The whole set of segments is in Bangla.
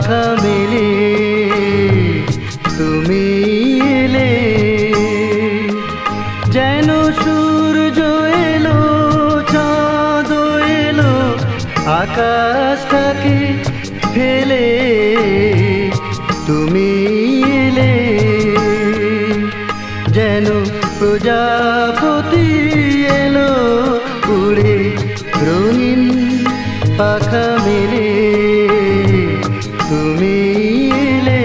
পাখা মেলে তুমি এলে, যেন সূর্য এলো চাঁদ এলো আকাশটাকে ফেলে তুমি এলে, যেন প্রজাপতি এলো উড়ে রঙিন পাখা মেলে তুমি এলে।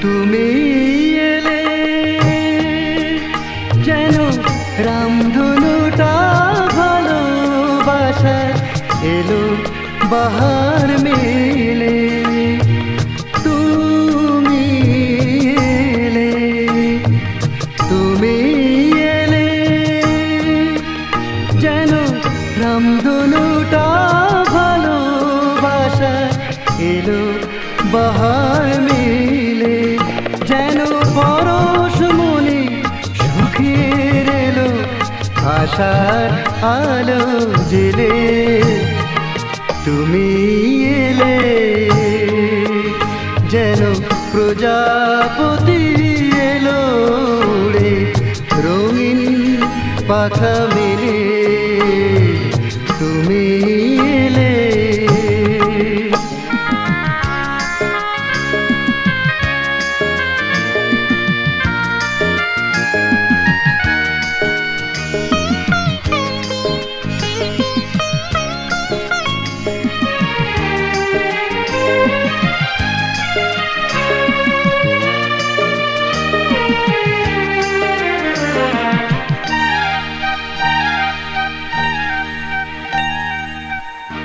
তুমি এলে যেন রামধনুটা ভালোবাসা এলো বাহার মেলে, তুমি এলে, তুমি এলে যেন রামধনুটা ভালোবাসা এলো বাহার মেলে, যেন পরশ মনে সুখের এলো আশার আলো জেলে তুমি এলে, যেন প্রজাপতি এলো উড়ে রঙিন পাখা মেলে তুমি এলে।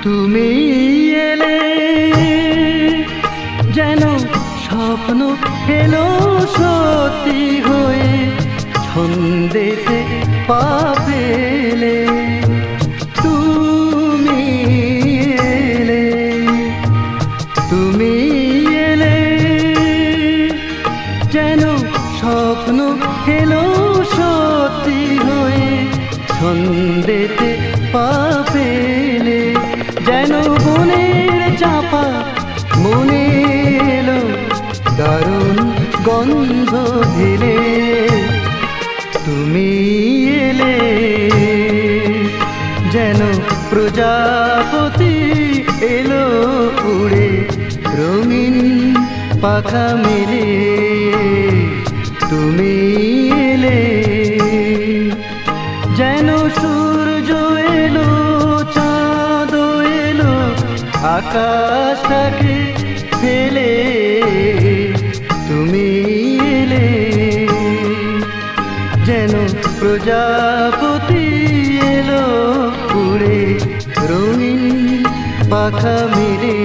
তুমি এলে যেন স্বপ্ন এলো সত্যি হয়ে ছন্দেতে পা পেলে তুমি এলে, তুমি এলে যেন স্বপ্ন এলো সত্যি হয়ে ছন্দেতে পা পেলে, যেন বনের চাপা মনে এলো দারুণ গন্ধ ঢেলে তুমি এলে, যেন প্রজাপতি এলো উড়ে রঙিন পাখা মেলে তুমি এলে, যেন সূর্য এলো চাঁদ এলো আকাশটাকে ফেলে তুমি এলে, যেন প্রজাপতি এলো উড়ে রঙিন পাখা মেলে।